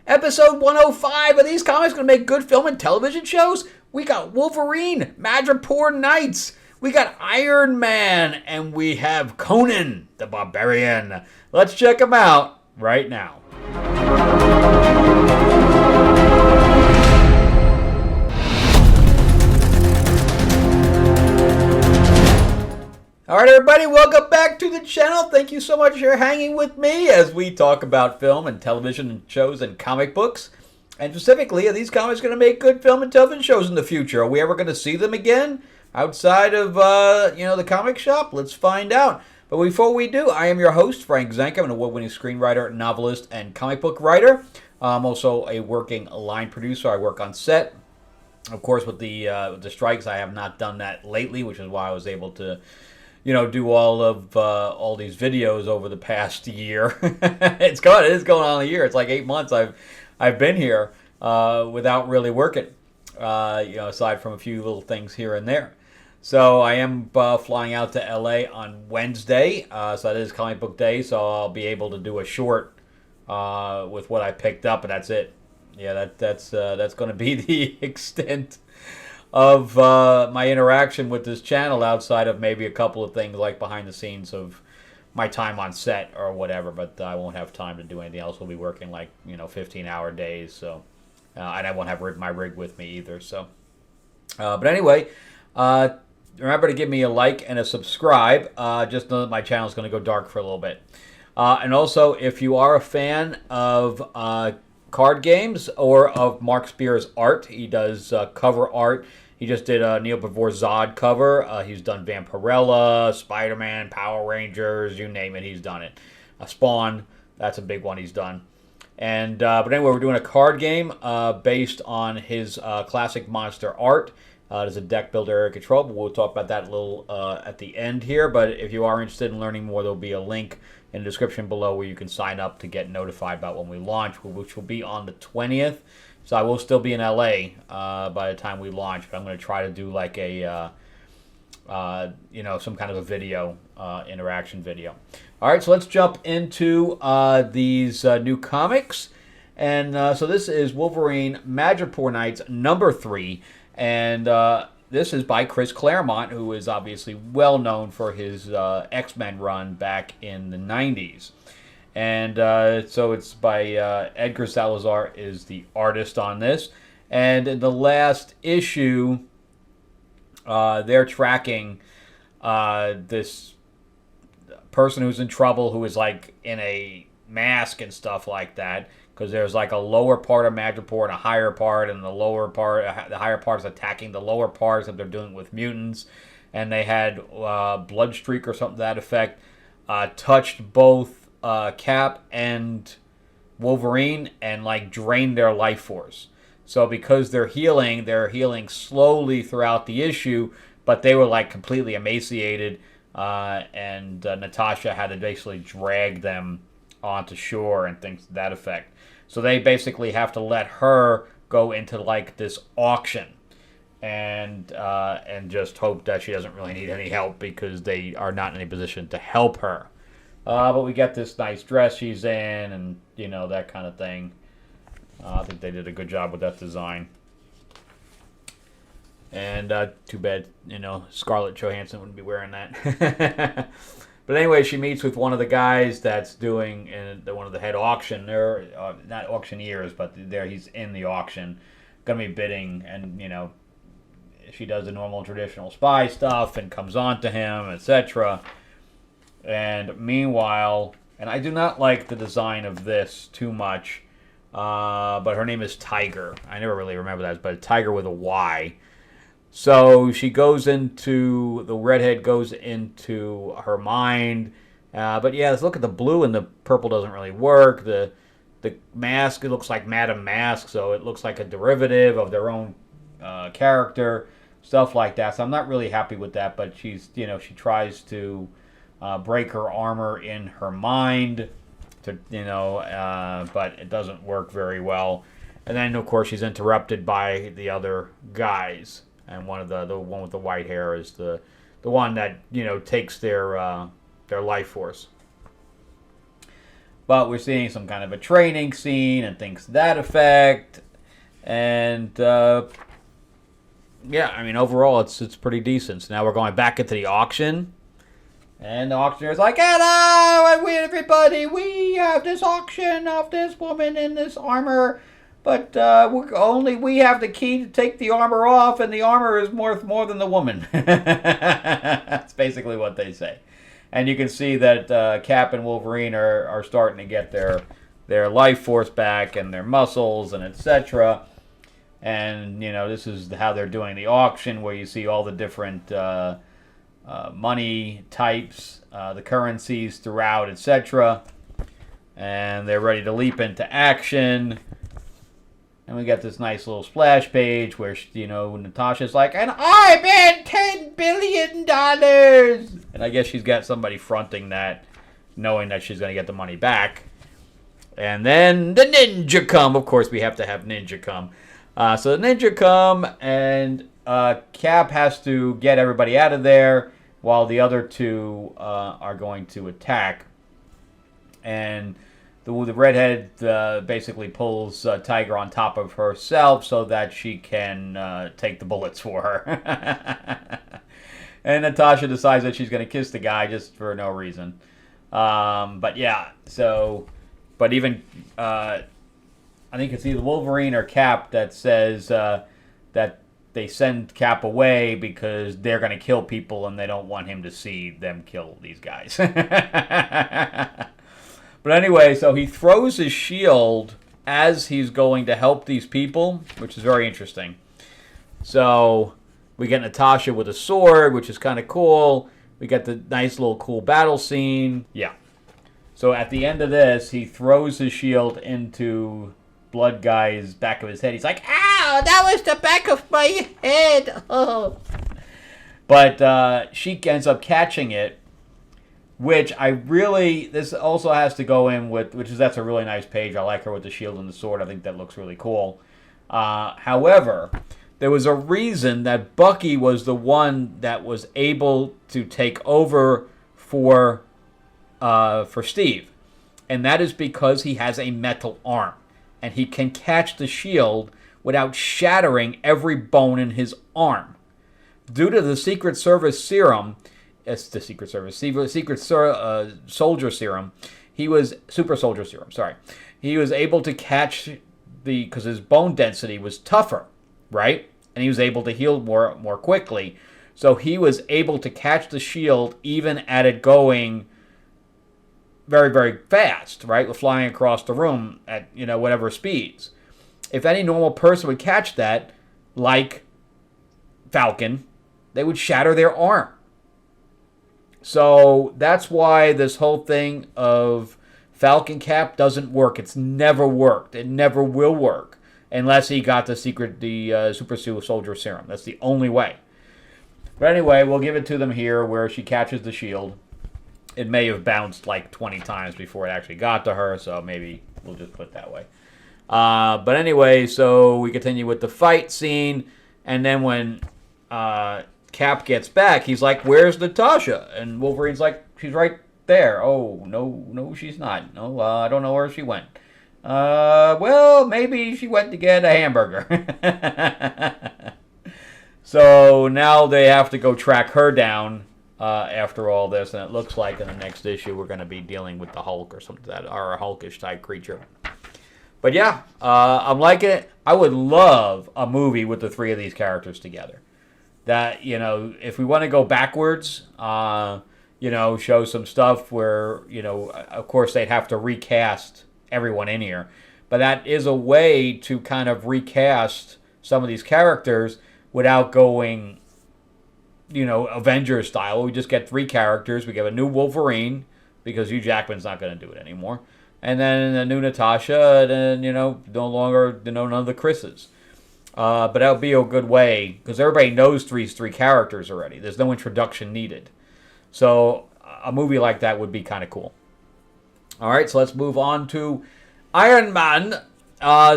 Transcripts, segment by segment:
Episode 105. Are these comics going to make good film and television shows? We got Wolverine, Madripor Knights. We got Iron Man. And we have Conan the Barbarian. Let's check them out right now. Alright everybody, welcome back to the channel. Thank you so much for hanging with me as we talk about film and television shows and comic books. And specifically, are these comics going to make good film and television shows in the future? Are we ever going to see them again outside of, the comic shop? Let's find out. But before we do, I am your host, Frank Zanca. I'm an award-winning screenwriter, novelist, and comic book writer. I'm also a working line producer. I work on set. Of course, with the strikes, I have not done that lately, which is why I was able to do all these videos over the past year. It is going on a year. It's like 8 months I've been here without really working, aside from a few little things here and there. So I am flying out to LA on Wednesday, so that is comic book day, so I'll be able to do a short with what I picked up, and that's it. Yeah, that's going to be the extent of my interaction with this channel outside of maybe a couple of things like behind the scenes of my time on set or whatever, but I won't have time to do anything else. We'll be working 15-hour days, so and I won't have my rig with me either. So, but anyway, remember to give me a like and a subscribe. Just know that my channel is going to go dark for a little bit. And also, if you are a fan of card games or of Mark Spear's art, he does cover art. He just did a Neil Pavor Zod cover. He's done Vampirella, Spider-Man, Power Rangers, you name it, he's done it. Spawn, that's a big one he's done. And but anyway, we're doing a card game based on his classic monster art. There's a deck builder area control, but we'll talk about that a little at the end here. But if you are interested in learning more, there'll be a link in the description below where you can sign up to get notified about when we launch, which will be on the 20th. So I will still be in LA by the time we launch, but I'm going to try to do like a, some kind of a video, interaction video. All right, so let's jump into these new comics. And so this is Wolverine Madripor Knights number 3. And this is by Chris Claremont, who is obviously well known for his X-Men run back in the 90s. And so it's by Edgar Salazar is the artist on this. And in the last issue, they're tracking this person who's in trouble who is like in a mask and stuff like that. Because there's like a lower part of Madripor and a higher part, and the higher part is attacking the lower parts that they're doing with mutants. And they had Bloodstreak or something to that effect touched both Cap and Wolverine and like drained their life force. So because they're healing slowly throughout the issue, but they were like completely emaciated, and Natasha had to basically drag them onto shore and things to that effect. So they basically have to let her go into like this auction and just hope that she doesn't really need any help because they are not in any position to help her. But we get this nice dress she's in and, that kind of thing. I think they did a good job with that design. And too bad, Scarlett Johansson wouldn't be wearing that. But anyway, she meets with one of the guys that's doing one of the head auction. They're not auctioneers, but he's in the auction, gonna be bidding, and she does the normal traditional spy stuff and comes on to him, etc. And meanwhile, and I do not like the design of this too much, but her name is Tiger. I never really remember that, but Tiger with a Y. So she the redhead goes into her mind. But yeah, let's look at the blue, and the purple doesn't really work. The mask, it looks like Madame Mask, so it looks like a derivative of their own character, stuff like that. So I'm not really happy with that, but she tries to break her armor in her mind, but it doesn't work very well. And then, of course, she's interrupted by the other guys. And one with the white hair is the one that takes their life force. But we're seeing some kind of a training scene and things to that effect. And, yeah, I mean, overall, it's pretty decent. So now we're going back into the auction. And the auctioneer's like, hello, everybody, we have this auction of this woman in this armor. But we have the key to take the armor off, and the armor is worth more than the woman. That's basically what they say. And you can see that Cap and Wolverine are starting to get their life force back and their muscles and etc. And, this is how they're doing the auction, where you see all the different money types, the currencies throughout, etc. And they're ready to leap into action. And we got this nice little splash page where, Natasha's like, and I bet $10 billion! And I guess she's got somebody fronting that, knowing that she's going to get the money back. And then the ninja come. Of course, we have to have ninja come. So the ninja come, and Cap has to get everybody out of there while the other two are going to attack. And the redhead basically pulls Tiger on top of herself so that she can take the bullets for her. And Natasha decides that she's going to kiss the guy just for no reason. But yeah, but even, I think it's either Wolverine or Cap that says that they send Cap away because they're going to kill people and they don't want him to see them kill these guys. But anyway, so he throws his shield as he's going to help these people, which is very interesting. So we get Natasha with a sword, which is kind of cool. We get the nice little cool battle scene. Yeah. So at the end of this, he throws his shield into Blood Guy's back of his head. He's like, ow, that was the back of my head. Oh. But she ends up catching it. Which this also has to go in with, that's a really nice page. I like her with the shield and the sword. I think that looks really cool. However, there was a reason that Bucky was the one that was able to take over for Steve. And that is because he has a metal arm. And he can catch the shield without shattering every bone in his arm. Due to the Secret Service serum, it's the Secret Service, Soldier Serum. Super Soldier Serum, sorry. He was able to catch because his bone density was tougher, right? And he was able to heal more quickly. So he was able to catch the shield even at it going very, very fast, right? With flying across the room at, whatever speeds. If any normal person would catch that, like Falcon, they would shatter their arm. So that's why this whole thing of Falcon Cap doesn't work. It's never worked. It never will work unless he got the Super Soldier Serum. That's the only way. But anyway, we'll give it to them here where she catches the shield. It may have bounced like 20 times before it actually got to her, so maybe we'll just put it that way. But anyway, so we continue with the fight scene, and then when Cap gets back, he's like, where's Natasha? And Wolverine's like, she's right there. Oh, no, she's not. No, I don't know where she went. Well, maybe she went to get a hamburger. So now they have to go track her down after all this, and it looks like in the next issue we're going to be dealing with the Hulk or something or a Hulkish type creature. But yeah, I'm liking it. I would love a movie with the three of these characters together. That, if we want to go backwards, show some stuff where, of course they'd have to recast everyone in here. But that is a way to kind of recast some of these characters without going, Avengers style. We just get three characters. We get a new Wolverine, because Hugh Jackman's not going to do it anymore. And then a new Natasha, and then, no longer, none of the Chris's. But that would be a good way, because everybody knows these three characters already. There's no introduction needed. So a movie like that would be kind of cool. All right, so let's move on to Iron Man.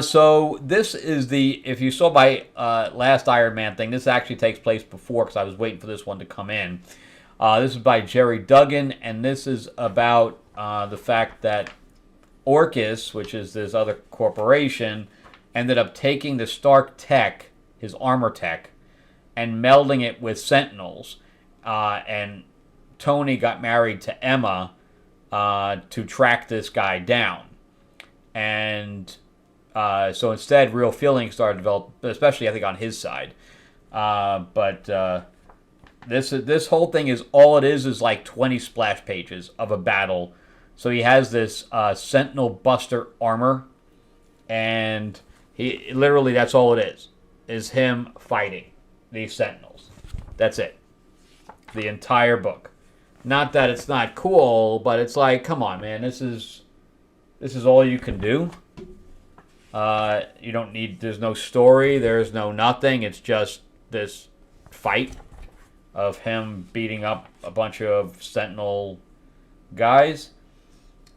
So this is if you saw my last Iron Man thing, this actually takes place before, because I was waiting for this one to come in. This is by Jerry Duggan, and this is about the fact that Orcus, which is this other corporation, ended up taking the Stark tech, his armor tech, and melding it with Sentinels. And Tony got married to Emma to track this guy down. And so instead, real feelings started to develop, especially I think on his side. But this whole thing is all it is like 20 splash pages of a battle. So he has this Sentinel Buster armor, and he literally that's all it is him fighting these Sentinels. That's it. The entire book. Not that it's not cool, but it's like, come on, man, this is all you can do. You don't need. There's no story. There's no nothing. It's just this fight of him beating up a bunch of Sentinel guys,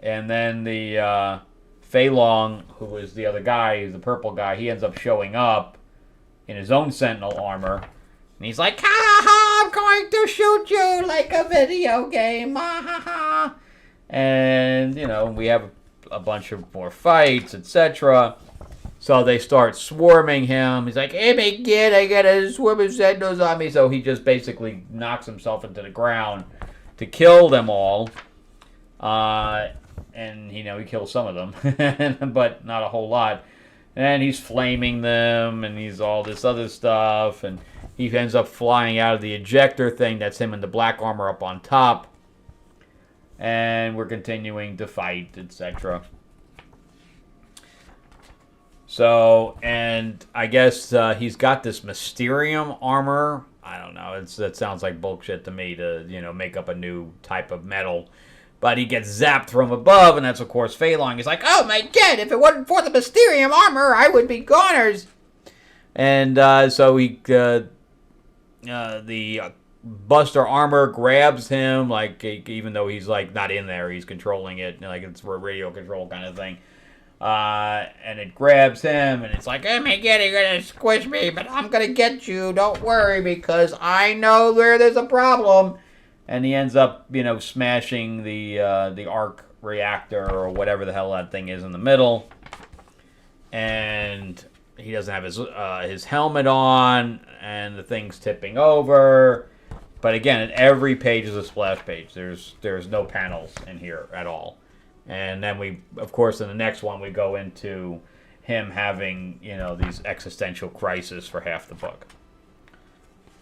and then the Fei Long, who is the other guy, who's the purple guy, he ends up showing up in his own Sentinel armor, and he's like, "Ha ha! I'm going to shoot you like a video game, ha ha ha!" And we have a bunch of more fights, etc. So they start swarming him. He's like, "Hey, big kid, I got a swarm of Sentinels on me." So he just basically knocks himself into the ground to kill them all. And, he kills some of them, but not a whole lot. And he's flaming them, and he's all this other stuff. And he ends up flying out of the ejector thing. That's him in the black armor up on top. And we're continuing to fight, etc. So, and I guess he's got this Mysterium armor. I don't know. That sounds like bullshit to me to, make up a new type of metal. But he gets zapped from above, and that's, of course, Fei Long. He's like, "Oh, my God, if it wasn't for the Mysterium armor, I would be goners." And so the Buster armor grabs him, like, even though he's, like, not in there. He's controlling it, like it's a radio control kind of thing. And it grabs him, and it's like, "Oh my God, you're gonna squish me, but I'm gonna get you. Don't worry, because I know where there's a problem." And he ends up, smashing the arc reactor or whatever the hell that thing is in the middle. And he doesn't have his helmet on, and the thing's tipping over. But again, in every page is a splash page. There's no panels in here at all. And then we, of course, in the next one, we go into him having, these existential crises for half the book.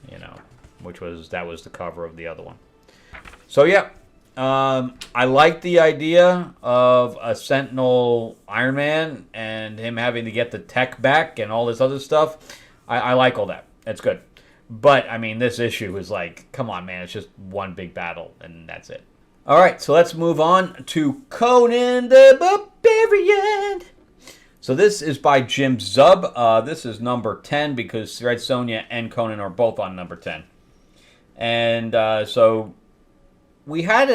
That was the cover of the other one. So, yeah, I like the idea of a Sentinel Iron Man and him having to get the tech back and all this other stuff. I like all that. It's good. But, I mean, this issue is like, come on, man, it's just one big battle, and that's it. All right, so let's move on to Conan the Barbarian. So this is by Jim Zub. This is number 10 because Red Sonja and Conan are both on number 10. And so we had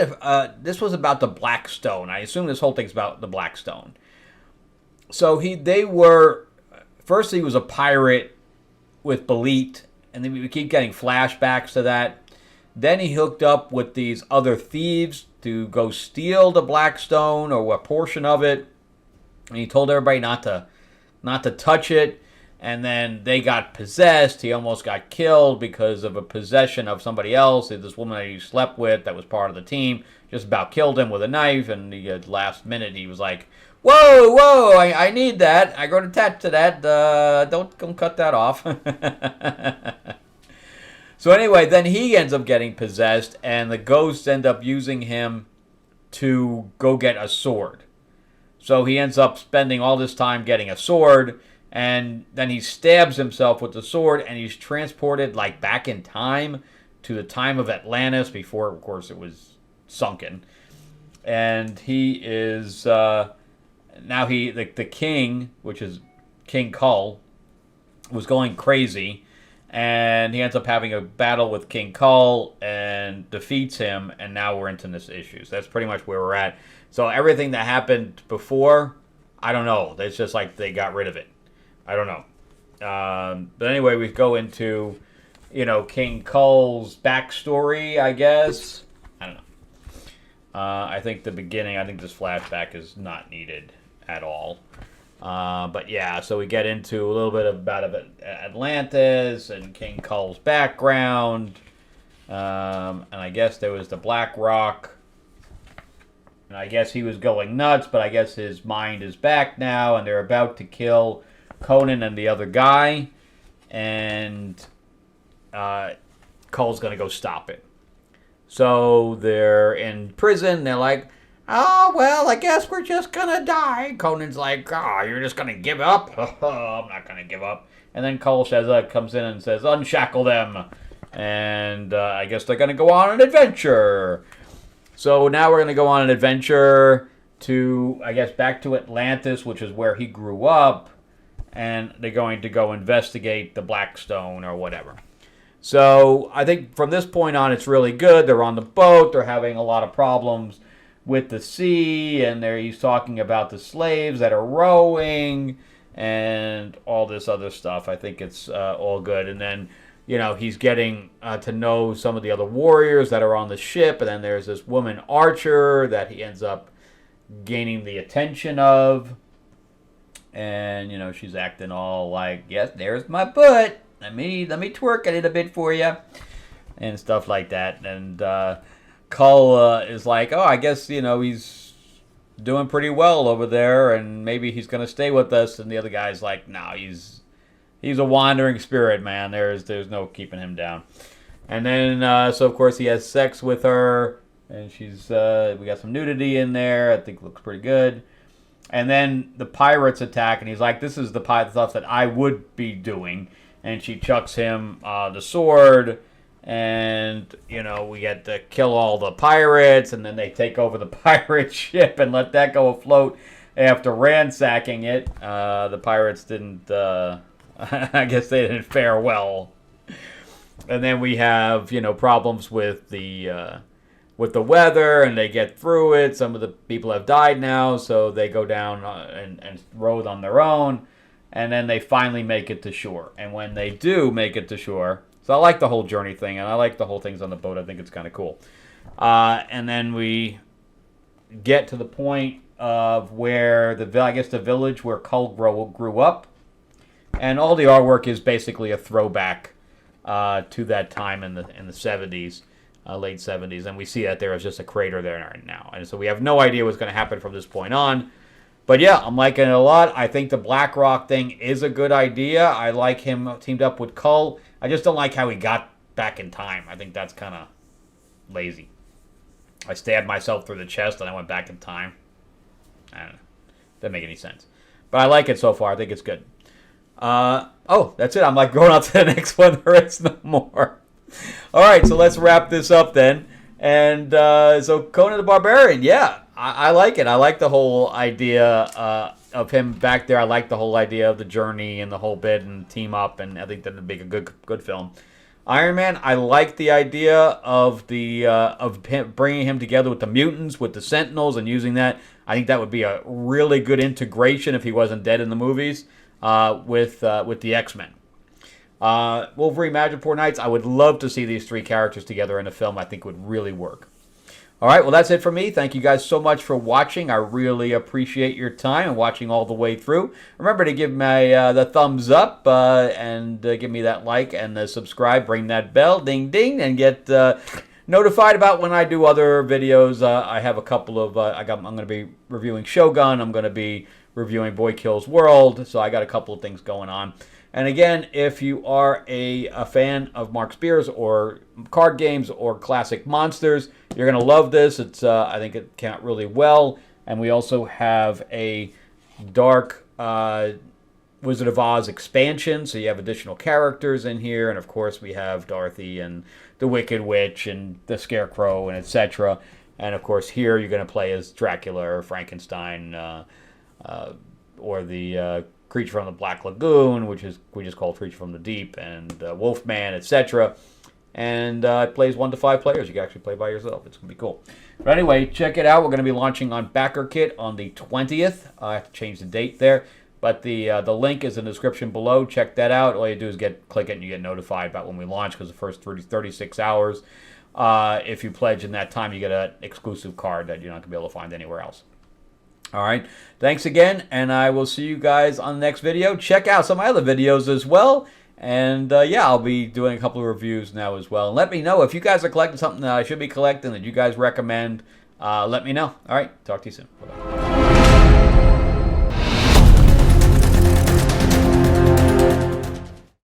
this was about the Black Stone. I assume this whole thing's about the Black Stone. So first he was a pirate with Belit, and then we keep getting flashbacks to that. Then he hooked up with these other thieves to go steal the Black Stone or a portion of it. And he told everybody not to touch it. And then they got possessed. He almost got killed because of a possession of somebody else. This woman that he slept with that was part of the team just about killed him with a knife. And the last minute he was like, whoa, I need that. I got attached to that. Don't cut that off. So anyway, then he ends up getting possessed, and the ghosts end up using him to go get a sword. So he ends up spending all this time getting a sword, and then he stabs himself with the sword, and he's transported like back in time to the time of Atlantis before, of course, it was sunken. And he is now the king, which is King Kull, was going crazy. And he ends up having a battle with King Kull and defeats him, and now we're into this issue. So that's pretty much where we're at. So everything that happened before, I don't know. It's just like they got rid of it. I don't know. But anyway, we go into, King Kull's backstory, I guess. I don't I think the beginning, I think this flashback is not needed at all. But yeah, so we get into a little bit about Atlantis and King Kull's background. And I guess there was the Black Rock. And I guess he was going nuts, but I guess his mind is back now, and they're about to kill Conan and the other guy. And Kull's going to go stop it. So they're in prison. They're like, oh, well, I guess we're just going to die. Conan's like, oh, you're just going to give up? I'm not going to give up. And then Kull comes in and says, unshackle them. And I guess they're going to go on an adventure. So now we're going to go on an adventure to, I guess, back to Atlantis, which is where he grew up. And they're going to go investigate the Blackstone or whatever. So I think from this point on, it's really good. They're on the boat. They're having a lot of problems with the sea. And he's talking about the slaves that are rowing and all this other stuff. I think it's all good. And then, he's getting to know some of the other warriors that are on the ship. And then there's this woman archer that he ends up gaining the attention of. And, she's acting all like, yes, there's my butt. Let me twerk it a bit for you. And stuff like that. And Kull is like, oh, I guess, he's doing pretty well over there. And maybe he's going to stay with us. And the other guy's like, no, he's a wandering spirit, man. There's no keeping him down. And then, so of course, he has sex with her. And she's, we got some nudity in there. I think it looks pretty good. And then the pirates attack, and he's like, this is the pirate stuff that I would be doing. And she chucks him the sword, and, we get to kill all the pirates, and then they take over the pirate ship and let that go afloat after ransacking it. The pirates didn't, I guess they didn't fare well. And then we have, problems with the weather, and they get through it. Some of the people have died now, so they go down and row on their own. And then they finally make it to shore. And when they do make it to shore, so I like the whole journey thing, and I like the whole things on the boat. I think it's kind of cool. And then we get to the point of where the village where Kull grew up. And all the artwork is basically a throwback to that time in the 70s. Late 70s, and we see that there is just a crater there right now. And so we have no idea what's going to happen from this point on. But yeah, I'm liking it a lot. I think the Black Rock thing is a good idea. I like him teamed up with Kull. I just don't like how he got back in time. I think that's kind of lazy. I stabbed myself through the chest and I went back in time. I don't know. Doesn't make any sense. But I like it so far. I think it's good. Oh, that's it. I'm like going on to the next one. There is no more. All right, so let's wrap this up then. And so Conan the Barbarian, yeah, I like it. I like the whole idea of him back there. I like the whole idea of the journey and the whole bit and team up, and I think that would be a good film. Iron Man, I like the idea of bringing him together with the mutants, with the Sentinels, and using that. I think that would be a really good integration if he wasn't dead in the movies with the X-Men. Wolverine, Madripor Knights, I would love to see these three characters together in a film. I think would really work. All right, well, that's it for me. Thank you guys so much for watching. I really appreciate your time and watching all the way through. Remember to give me the thumbs up and give me that like and subscribe. Ring that bell, ding, ding, and get notified about when I do other videos. I have a couple of, I'm going to be reviewing Shogun. I'm going to be reviewing Boy Kills World. So I got a couple of things going on. And again, if you are a fan of Mark Spears or card games or classic monsters, you're going to love this. It's I think it came out really well. And we also have a Dark Wizard of Oz expansion, so you have additional characters in here. And of course, we have Dorothy and the Wicked Witch and the Scarecrow and etc. And of course, here you're going to play as Dracula or Frankenstein or the Creature from the Black Lagoon, which is we just call Creature from the Deep, and Wolfman, etc. And it plays 1 to 5 players. You can actually play by yourself. It's going to be cool. But anyway, check it out. We're going to be launching on BackerKit on the 20th. I have to change the date there. But the link is in the description below. Check that out. All you do is click it and you get notified about when we launch because the first 36 hours. If you pledge in that time, you get an exclusive card that you're not going to be able to find anywhere else. All right. Thanks again, and I will see you guys on the next video. Check out some of my other videos as well. And, yeah, I'll be doing a couple of reviews now as well. And let me know if you guys are collecting something that I should be collecting that you guys recommend. Let me know. All right. Talk to you soon. Bye-bye.